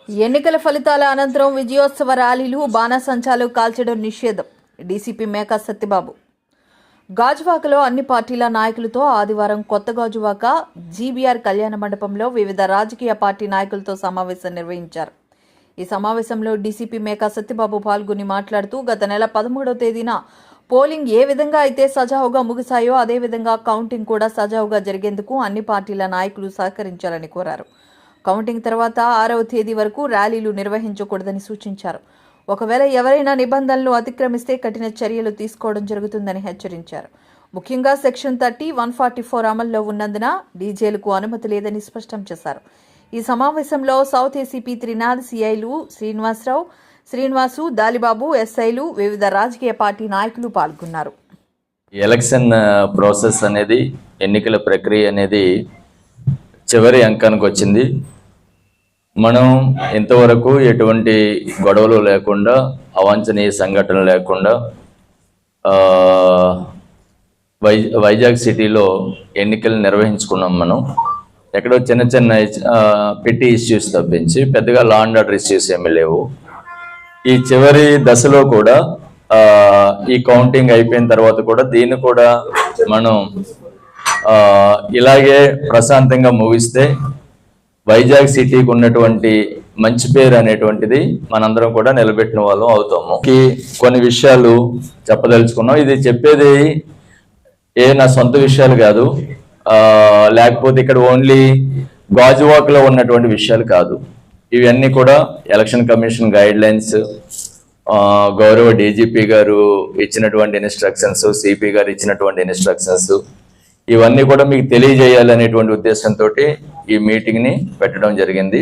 ఎన్నికల ఫలితాల అనంతరం విజయోత్సవ ర్యాలీలు బాణాసంచాలు కాల్చడం నిషేధం. డీసీపీ మేకా సత్యబాబు. గాజువాకలో అన్ని పార్టీల నాయకులతో ఆదివారం కొత్త గాజువాక జీబీఆర్ కళ్యాణ మండపంలో వివిధ రాజకీయ పార్టీ నాయకులతో సమావేశం నిర్వహించారు. ఈ సమావేశంలో డీసీపీ మేకా సత్యబాబు పాల్గొని మాట్లాడుతూ గత నెల 13వ తేదీన పోలింగ్ ఏ విధంగా అయితే సజావుగా ముగిశాయో అదేవిధంగా కౌంటింగ్ కూడా సజావుగా జరిగేందుకు అన్ని పార్టీల నాయకులు సహకరించాలని కోరారు. కౌంటింగ్ తర్వాత 6వ తేదీ వరకు ర్యాలీలు నిర్వహించకూడదని సూచించారు. ఒకవేళ ఎవరైనా నిబంధనలు అతిక్రమిస్తే కఠిన చర్యలు తీసుకోవడం జరుగుతుందని హెచ్చరించారు. ముఖ్యంగా సెక్షన్ 30, 144 అమల్లో ఉన్నందున డీజేలకు అనుమతి లేదని స్పష్టం చేశారు. ఈ సమావేశంలో సౌత్ ఏసీపీ త్రినాథ్, సిఐలు శ్రీనివాసు, దాలిబాబు, ఎస్ఐలు, వివిధ రాజకీయ పార్టీ నాయకులు పాల్గొన్నారు. ఎలక్షన్ ప్రాసెస్ అనేది, ఎన్నికల ప్రక్రియ అనేది చివరి అంకానికి వచ్చింది. మనం ఇంతవరకు ఎటువంటి గొడవలు లేకుండా, అవాంఛనీయ సంఘటనలు లేకుండా వైజాగ్ సిటీలో ఎన్నికలు నిర్వహించుకున్నాం. మనం ఎక్కడో చిన్న చిన్న పెట్టి ఇష్యూస్ తప్పించి పెద్దగా లా అండ్ ఆర్డర్ ఇష్యూస్ ఏమీ లేవు. ఈ చివరి దశలో కూడా ఈ కౌంటింగ్ అయిపోయిన తర్వాత కూడా దీన్ని కూడా మనం ఇలాగే ప్రశాంతంగా ముగిస్తే వైజాగ్ సిటీకి ఉన్నటువంటి మంచి పేరు అనేటువంటిది మనందరం కూడా నిలబెట్టిన వాళ్ళం అవుతాము. కొన్ని విషయాలు చెప్పదలుచుకున్నాం. ఇది చెప్పేది నా సొంత విషయాలు కాదు, లేకపోతే ఇక్కడ ఓన్లీ గాజువాకలో ఉన్నటువంటి విషయాలు కాదు. ఇవన్నీ కూడా ఎలక్షన్ కమిషన్ గైడ్ లైన్స్, గౌరవ డీజీపీ గారు ఇచ్చినటువంటి ఇన్స్ట్రక్షన్స్, సిపి గారు ఇచ్చినటువంటి ఇన్స్ట్రక్షన్స్, ఇవన్నీ కూడా మీకు తెలియజేయాలనేటువంటి ఉద్దేశంతో ఈ మీటింగ్ని పెట్టడం జరిగింది.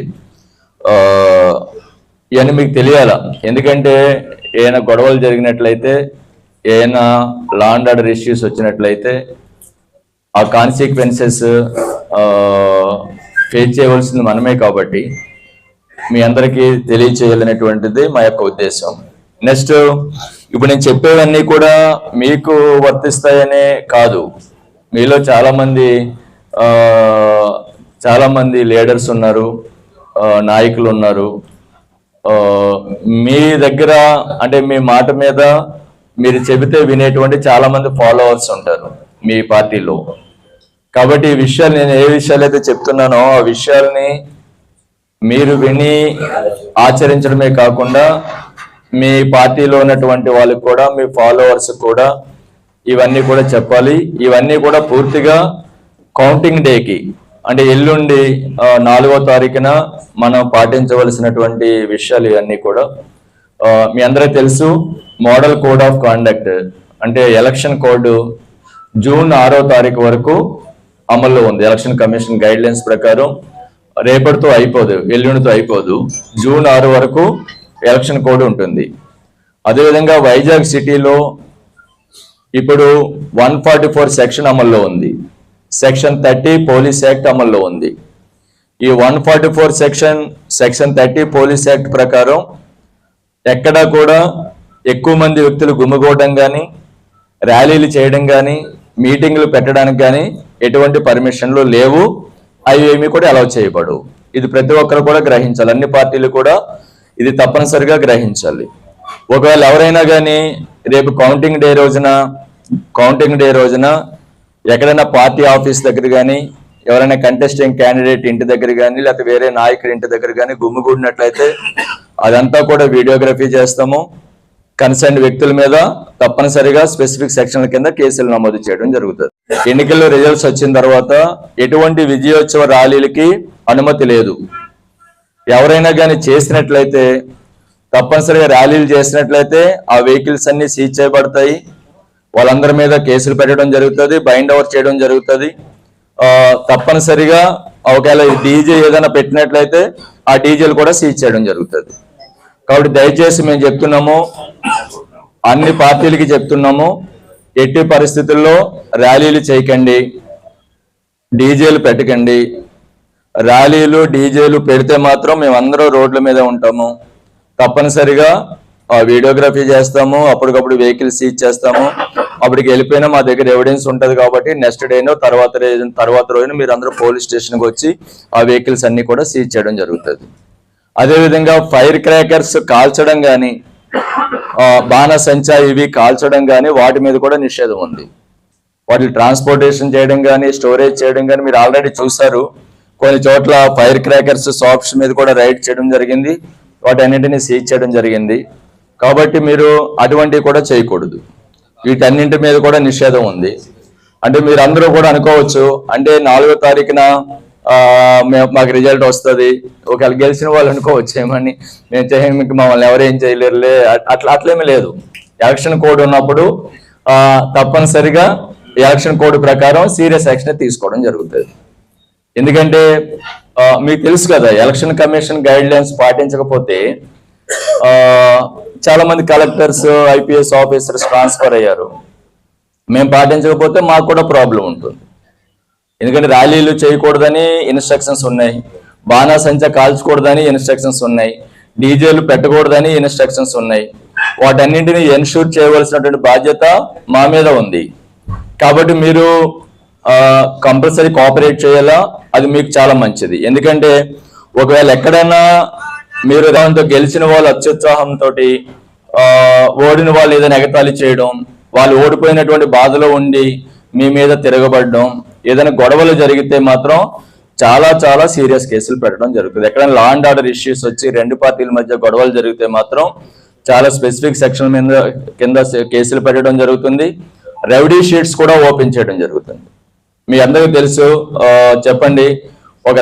ఇవన్నీ మీకు తెలియాలా, ఎందుకంటే ఏమైనా గొడవలు జరిగినట్లయితే, ఏమైనా లా అండ్ ఆర్డర్ ఇష్యూస్ వచ్చినట్లయితే ఆ కాన్సిక్వెన్సెస్ ఫేస్ చేయవలసింది మనమే. కాబట్టి మీ అందరికీ తెలియచేయాలనేటువంటిది మా యొక్క ఉద్దేశం. నెక్స్ట్, ఇప్పుడు నేను చెప్పేవన్నీ కూడా మీకు వర్తిస్తాయనే కాదు. మీలో చాలా మంది లీడర్స్ ఉన్నారు, నాయకులు ఉన్నారు. మీ దగ్గర అంటే మీ మాట మీద మీరు చెబితే వినేటువంటి చాలా మంది ఫాలోవర్స్ ఉంటారు మీ పార్టీలో. కాబట్టి ఈ విషయాలు, నేను ఏ విషయాలు అయితే చెప్తున్నానో ఆ విషయాల్ని మీరు విని ఆచరించడమే కాకుండా మీ పార్టీలో ఉన్నటువంటి వాళ్ళకి కూడా, మీ ఫాలోవర్స్ కూడా ఇవన్నీ కూడా చెప్పాలి. ఇవన్నీ కూడా పూర్తిగా కౌంటింగ్ డేకి, అంటే ఎల్లుండి 4వ తారీఖున మనం పాటించవలసినటువంటి విషయాలు ఇవన్నీ కూడా మీ అందరికీ తెలుసు. మోడల్ కోడ్ ఆఫ్ కాండక్ట్ అంటే ఎలక్షన్ కోడ్ జూన్ 6వ తారీఖు వరకు అమల్లో ఉంది. ఎలక్షన్ కమిషన్ గైడ్ లైన్స్ ప్రకారం రేపటితో అయిపోదు, ఎల్లుండితో అయిపోదు, జూన్ 6 వరకు ఎలక్షన్ కోడ్ ఉంటుంది. అదేవిధంగా వైజాగ్ సిటీలో ఇప్పుడు 144 సెక్షన్ అమల్లో ఉంది, సెక్షన్ 30 పోలీస్ యాక్ట్ అమల్లో ఉంది. ఈ 144 సెక్షన్ 30 పోలీస్ యాక్ట్ ప్రకారం ఎక్కడా కూడా ఎక్కువ మంది వ్యక్తులు గుమిగూడడం కానీ, ర్యాలీలు చేయడం కానీ, మీటింగ్లు పెట్టడానికి కానీ ఎటువంటి పర్మిషన్లు లేవు. అవి ఏమీ కూడా అలౌ చేయబడవు. ఇది ప్రతి ఒక్కరు కూడా గ్రహించాలి. అన్ని పార్టీలు కూడా ఇది తప్పనిసరిగా గ్రహించాలి. ఒకవేళ ఎవరైనా కానీ రేపు కౌంటింగ్ డే రోజున ఎక్కడైనా పార్టీ ఆఫీస్ దగ్గర కానీ, ఎవరైనా కంటెస్టింగ్ క్యాండిడేట్ ఇంటి దగ్గర కానీ, లేకపోతే వేరే నాయకుడి ఇంటి దగ్గర కానీ గుమ్మిగూడినట్లయితే అదంతా కూడా వీడియోగ్రఫీ చేస్తాము. కన్సర్న్ వ్యక్తుల మీద తప్పనిసరిగా స్పెసిఫిక్ సెక్షన్ల కింద కేసులు నమోదు చేయడం జరుగుతుంది. ఎన్నికల్లో రిజల్ట్స్ వచ్చిన తర్వాత ఎటువంటి విజయోత్సవ ర్యాలీలకి అనుమతి లేదు. ఎవరైనా కానీ చేసినట్లయితే, తప్పనిసరిగా ర్యాలీలు చేసినట్లయితే ఆ వెహికల్స్ అన్ని సీజ్ చేయబడతాయి. వాళ్ళందరి మీద కేసులు పెట్టడం జరుగుతుంది, బైండ్ ఓవర్ చేయడం జరుగుతుంది. తప్పనిసరిగా ఒకవేళ డీజే ఏదైనా పెట్టినట్లయితే ఆ డీజేలు కూడా సీజ్ చేయడం జరుగుతుంది. కాబట్టి దయచేసి మేము చెప్తున్నాము, అన్ని పార్టీలకి చెప్తున్నాము, ఎట్టి పరిస్థితుల్లో ర్యాలీలు చేయకండి, డీజేలు పెట్టకండి. ర్యాలీలు డీజేలు పెడితే మాత్రం మేమందరం రోడ్ల మీద ఉంటాము. తప్పనిసరిగా వీడియోగ్రఫీ చేస్తాము, అప్పటికప్పుడు వెహికల్ సీజ్ చేస్తాము. అప్పటికి వెళ్ళిపోయినా మా దగ్గర ఎవిడెన్స్ ఉంటుంది. కాబట్టి నెక్స్ట్ డేనో తర్వాత రోజున మీరు అందరూ పోలీస్ స్టేషన్కి వచ్చి ఆ వెహికల్స్ అన్ని కూడా సీజ్ చేయడం జరుగుతుంది. అదేవిధంగా ఫైర్ క్రాకర్స్ కాల్చడం కానీ, బాణసంచా ఇవి కాల్చడం కానీ వాటి మీద కూడా నిషేధం ఉంది. వాటి ట్రాన్స్పోర్టేషన్ చేయడం కానీ, స్టోరేజ్ చేయడం కానీ మీరు ఆల్రెడీ చూసారు. కొన్ని చోట్ల ఫైర్ క్రాకర్స్ షాప్స్ మీద కూడా రైడ్ చేయడం జరిగింది, వాటన్నింటినీ సీజ్ చేయడం జరిగింది. కాబట్టి మీరు అటువంటివి కూడా చేయకూడదు. వీటన్నింటి మీద కూడా నిషేధం ఉంది. అంటే మీరు అందరూ కూడా అనుకోవచ్చు, అంటే 4వ తారీఖున మాకు రిజల్ట్ వస్తుంది, ఒకవేళ గెలిచిన వాళ్ళు అనుకోవచ్చు ఏమని, మేము చేయడానికి మమ్మల్ని ఎవరేం చేయలేరులే, అట్లేమీ లేదు. ఎలక్షన్ కోడ్ ఉన్నప్పుడు తప్పనిసరిగా ఎలక్షన్ కోడ్ ప్రకారం సీరియస్ యాక్షన్ తీసుకోవడం జరుగుతుంది. ఎందుకంటే మీకు తెలుసు కదా, ఎలక్షన్ కమిషన్ గైడ్ లైన్స్ పాటించకపోతే చాలా మంది కలెక్టర్స్, ఐపీఎస్ ఆఫీసర్స్ ట్రాన్స్ఫర్ అయ్యారు. మేము పాటించకపోతే మాకు కూడా ప్రాబ్లం ఉంటుంది. ఎందుకంటే ర్యాలీలు చేయకూడదని ఇన్స్ట్రక్షన్స్ ఉన్నాయి, బాణాసంచా కాల్చకూడదని ఇన్స్ట్రక్షన్స్ ఉన్నాయి, డీజేలు పెట్టకూడదని ఇన్స్ట్రక్షన్స్ ఉన్నాయి. వాటన్నింటినీ ఎన్షూర్ చేయవలసినటువంటి బాధ్యత మా మీద ఉంది. కాబట్టి మీరు కంపల్సరీ కోఆపరేట్ చేయాలా, అది మీకు చాలా మంచిది. ఎందుకంటే ఒకవేళ ఎక్కడైనా మీరు దాంతో గెలిచిన వాళ్ళు అత్యుత్సాహంతో ఓడిన వాళ్ళు ఏదైనా ఎగతాళి చేయడం, వాళ్ళు ఓడిపోయినటువంటి బాధలో ఉండి మీ మీద తిరగబడడం, ఏదైనా గొడవలు జరిగితే మాత్రం చాలా చాలా సీరియస్ కేసులు పెట్టడం జరుగుతుంది. ఎక్కడైనా లా అండ్ ఆర్డర్ ఇష్యూస్ వచ్చి 2 పార్టీల మధ్య గొడవలు జరిగితే మాత్రం చాలా స్పెసిఫిక్ సెక్షన్ కింద కేసులు పెట్టడం జరుగుతుంది. రౌడీ షీట్స్ కూడా ఓపెన్ చేయడం జరుగుతుంది. మీ అందరికీ తెలుసు. చెప్పండి,